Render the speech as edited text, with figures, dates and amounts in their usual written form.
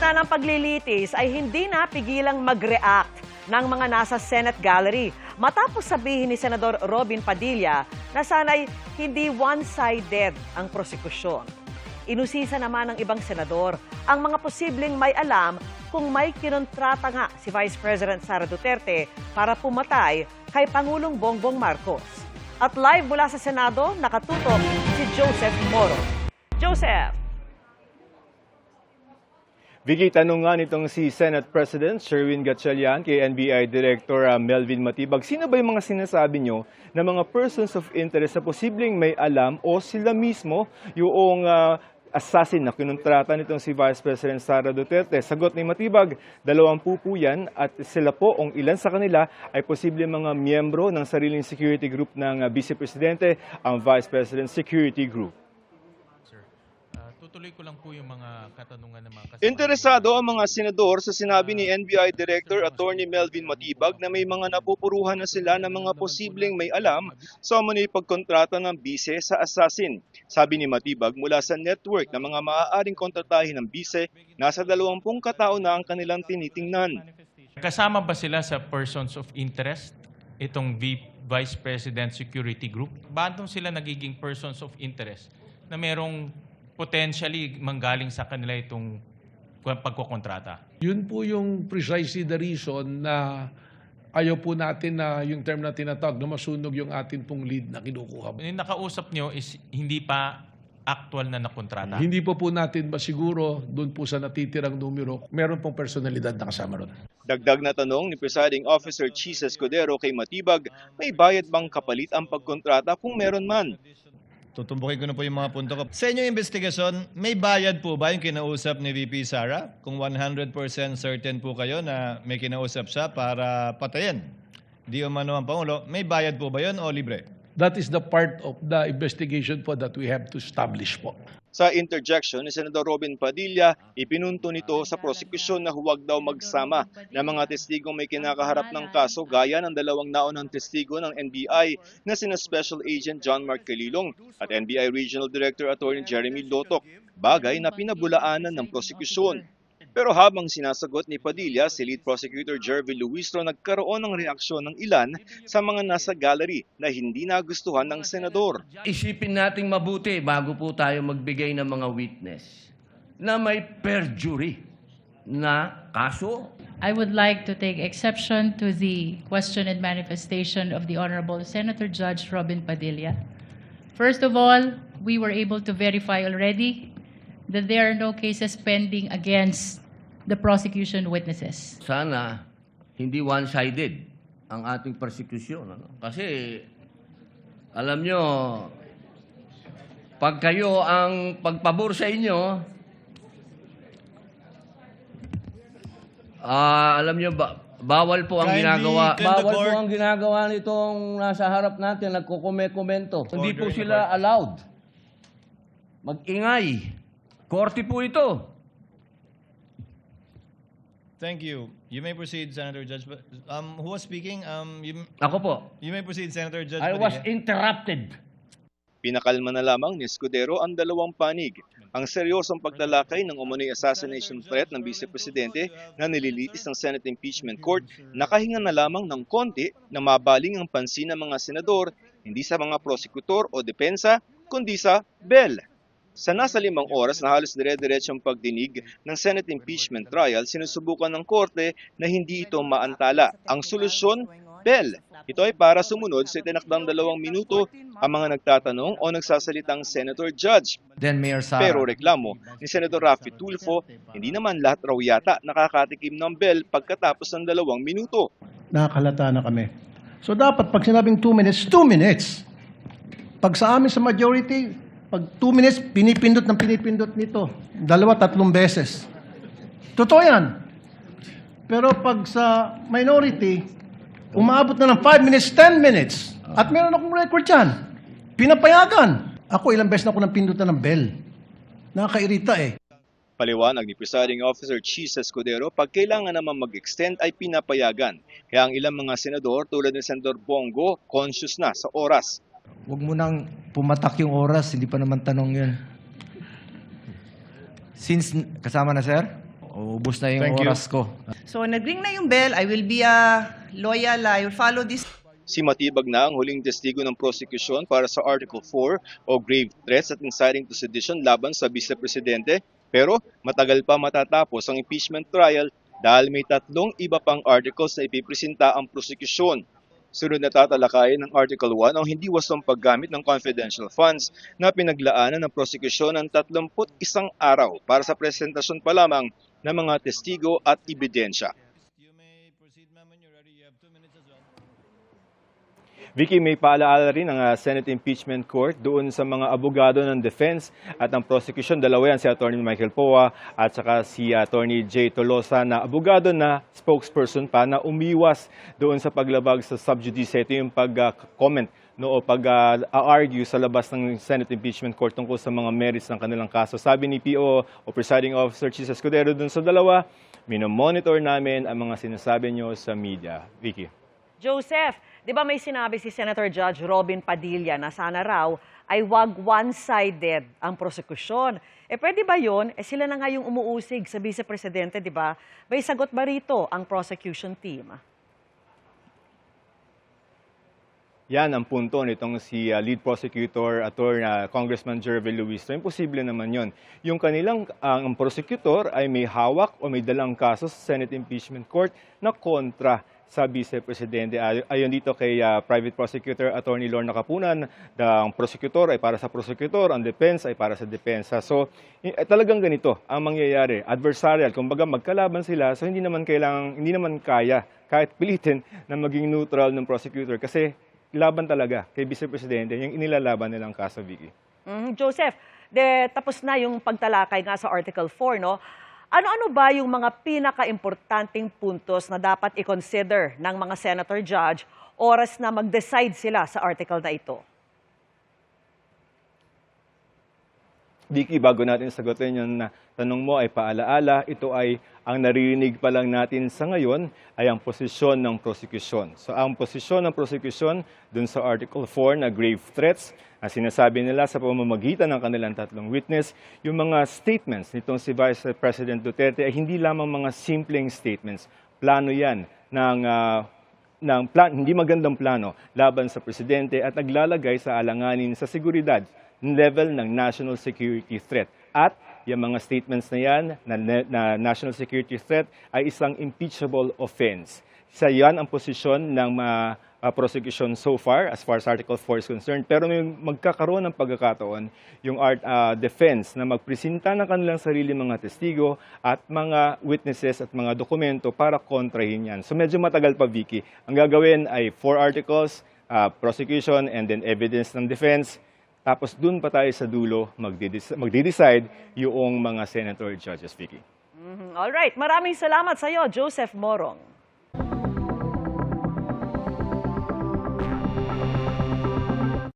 gitna ng paglilitis ay hindi napigilang mag-react ng mga nasa Senate gallery matapos sabihin ni Senador Robin Padilla na sana'y hindi one-sided ang prosekusyon. Inusisa naman ng ibang senador ang mga posibleng may alam kung may kinontrata nga si Vice President Sara Duterte para pumatay kay Pangulong Bongbong Marcos. At live mula sa Senado, nakatutok si Joseph Moro. Joseph! Vicky, tanong nga nitong si Senate President Sherwin Gatchalian kay NBI Director Melvin Matibag, sino ba yung mga sinasabi nyo na mga persons of interest na posibleng may alam o sila mismo yung assassin na kinontrata nitong si Vice President Sara Duterte? Sagot ni Matibag, 20 po yan at sila po, ilan sa kanila ay posibleng mga miyembro ng sariling security group ng Vice Presidente, ang Vice President Security Group. Tutuloy ko lang po yung mga katanungan ng mga kasama. Interesado ang mga senador sa sinabi ni NBI Director Attorney Melvin Matibag na may mga napupuruhan na sila ng mga posibleng may alam sa umano'y pagkontrata ng bise sa assassin. Sabi ni Matibag, mula sa network ng mga maaaring kontratahin ng bise, nasa 20 katao na ang kanilang tinitingnan. Kasama ba sila sa persons of interest, itong Vice President Security Group? Ba't sila nagiging persons of interest na merong potentially manggaling sa kanila itong pagkokontrata? Yun po yung precisely the reason na ayaw po natin na yung term na tinatawag na masunog yung atin pong lead na kinukuha. Yung nakausap nyo is hindi pa actual na nakontrata? Hindi po natin masiguro doon po sa natitirang numero, meron pong personalidad na kasama ron. Dagdag na tanong ni Presiding Officer Chis Escudero kay Matibag, may bayad bang kapalit ang pagkontrata kung meron man? Tutumbukin ko na po yung mga punto ko. Sa inyong investigasyon, may bayad po ba yung kinausap ni VP Sara? Kung 100% certain po kayo na may kinausap siya para patayin di umano ang Pangulo, may bayad po ba yun o libre? That is the part of the investigation po that we have to establish po. Sa interjection ni Senador Robin Padilla, ipinunto nito sa prosekusyon na huwag daw magsama ng mga testigong may kinakaharap ng kaso gaya ng 2 naunang testigo ng NBI na sina Special Agent John Mark Calilong at NBI Regional Director Attorney Jeremy Lotoc, bagay na pinabulaanan ng prosekusyon. Pero habang sinasagot ni Padilla, si Lead Prosecutor Jervy Luistro nagkaroon ng reaksyon ng ilan sa mga nasa gallery na hindi nagustuhan ng senador. Isipin nating mabuti bago po tayo magbigay ng mga witness na may perjury na kaso. I would like to take exception to the question and manifestation of the Honorable Senator Judge Robin Padilla. First of all, we were able to verify already that there are no cases pending against the prosecution witnesses. Sana hindi one-sided ang ating persecution. Ano? Kasi alam nyo, pag kayo ang pagpabor sa inyo, alam nyo, bawal po ang ginagawa. Bawal po ang ginagawa nitong nasa harap natin, nagkukomento. Hindi po sila allowed mag-ingay. Korte po ito. Thank you. You may proceed, Senator Judge. Who was speaking? Ako po. You may proceed, Senator Judge. I was interrupted. Pinakalma na lamang ni Escudero ang 2 panig. Ang seryosong paglalakay ng umano'y assassination threat ng Vice Presidente na nililitis ng Senate Impeachment Court, nakahinga na lamang ng konti na mabaling ang pansin ng mga senador, hindi sa mga prosekutor o depensa, kundi sa bel. Sa nasa 5 oras na halos dire-diretsong pagdinig ng Senate impeachment trial, sinusubukan ng korte na hindi ito maantala. Ang solusyon, bel. Ito ay para sumunod sa itinakdang 2 minuto ang mga nagtatanong o nagsasalitang senator judge. Pero reklamo ni Senator Raffy Tulfo, hindi naman lahat raw yata nakakatikim ng bel pagkatapos ng 2 minuto. Nakakalata na kami. So dapat pag sinabing 2 minutes, 2 minutes. Pag sa amin sa majority, pag 2 minutes, pinipindot nito. 2-3 beses. Totoo yan. Pero pag sa minority, umaabot na ng 5 minutes, 10 minutes. At meron akong record yan. Pinapayagan. Ako, ilang beses na ako nang pindutan ng bell. Nakakairita eh. Paliwanag ni Presiding Officer Chis Escudero, pag kailangan naman mag-extend ay pinapayagan. Kaya ang ilang mga senador tulad ni Senador Bongo, conscious na sa oras. Huwag mo nang pumatak yung oras, hindi pa naman tanong yun. Since, kasama na sir? Ubus na yung Thank you. oras ko. So nag-ring na yung bell. I will be loyal. I will follow this. Si Matibag na ang huling testigo ng prosekusyon para sa Article 4 o grave threats at inciting to sedition laban sa Vice-Presidente. Pero matagal pa matatapos ang impeachment trial dahil may 3 iba pang articles na ipipresenta ang prosekusyon. Sunod na tatalakayin ng Article 1 ang hindi wasang paggamit ng confidential funds na pinaglaanan ng prosekusyon ng 31 araw para sa presentasyon pa lamang ng mga testigo at ebidensya. You may proceed, ma'am, when you're ready. You have 2 minutes as well. Vicky, may paalaala rin ang Senate Impeachment Court doon sa mga abogado ng defense at ng prosecution. Dalawa yan, si Atty. Michael Poa at saka si Atty. J. Tolosa na abogado na spokesperson pa na umiwas doon sa paglabag sa sub judice. Ito yung pag-comment o pag-argue sa labas ng Senate Impeachment Court tungkol sa mga merits ng kanilang kaso. Sabi ni PO o Presiding Officer Chis Escudero doon sa dalawa, minomonitor namin ang mga sinasabi nyo sa media. Vicky. Joseph, di ba may sinabi si Senator Judge Robin Padilla na sana raw ay wag one-sided ang prosekusyon? Pwede ba yun? Sila na nga yung umuusig sa Vice-Presidente, di ba? May sagot ba rito ang prosecution team? Yan ang punto nitong si lead prosecutor, Congressman Jervy Luis. So, imposible naman yon. Yung kanilang ang prosecutor ay may hawak o may dalang kaso sa Senate Impeachment Court na kontra sa Vice-Presidente. Ayon dito kay Private Prosecutor Attorney Lorna Capunan, ang prosecutor ay para sa prosecutor, ang defense ay para sa depensa. So, talagang ganito ang mangyayari. Adversarial, kumbaga magkalaban sila, so hindi naman kaya kahit pilitin na maging neutral ng prosecutor kasi laban talaga kay Vice-Presidente yung inilalaban nilang kaso, Vicky. Joseph, tapos na yung pagtalakay nga sa Article 4, no? Ano-ano ba yung mga pinaka-importanting puntos na dapat i-consider ng mga senator judge oras na mag-decide sila sa article na ito? Vicky, bago natin sagutin yung tanong mo ay paalaala, ito ay ang naririnig pa lang natin sa ngayon ay ang posisyon ng prosecution. So ang posisyon ng prosecution dun sa Article 4 na grave threats, ang sinasabi nila sa pamamagitan ng kanilang 3 witness, yung mga statements nitong si Vice President Duterte ay hindi lamang mga simpleng statements. Plano yan hindi magandang plano laban sa presidente at naglalagay sa alanganin sa seguridad level ng national security threat. At yung mga statements na yan na national security threat ay isang impeachable offense. Isa yan ang posisyon ng prosecution so far as Article 4 is concerned. Pero may magkakaroon ng pagkakataon yung defense na magpresenta ng kanilang sarili mga testigo at mga witnesses at mga dokumento para kontrahin yan. So medyo matagal pa, Vicky. Ang gagawin ay 4 articles, prosecution and then evidence ng defense. Tapos dun pa tayo sa dulo magde-decide yung mga senator judges, Vicky. Alright, maraming salamat sa iyo, Joseph Morong.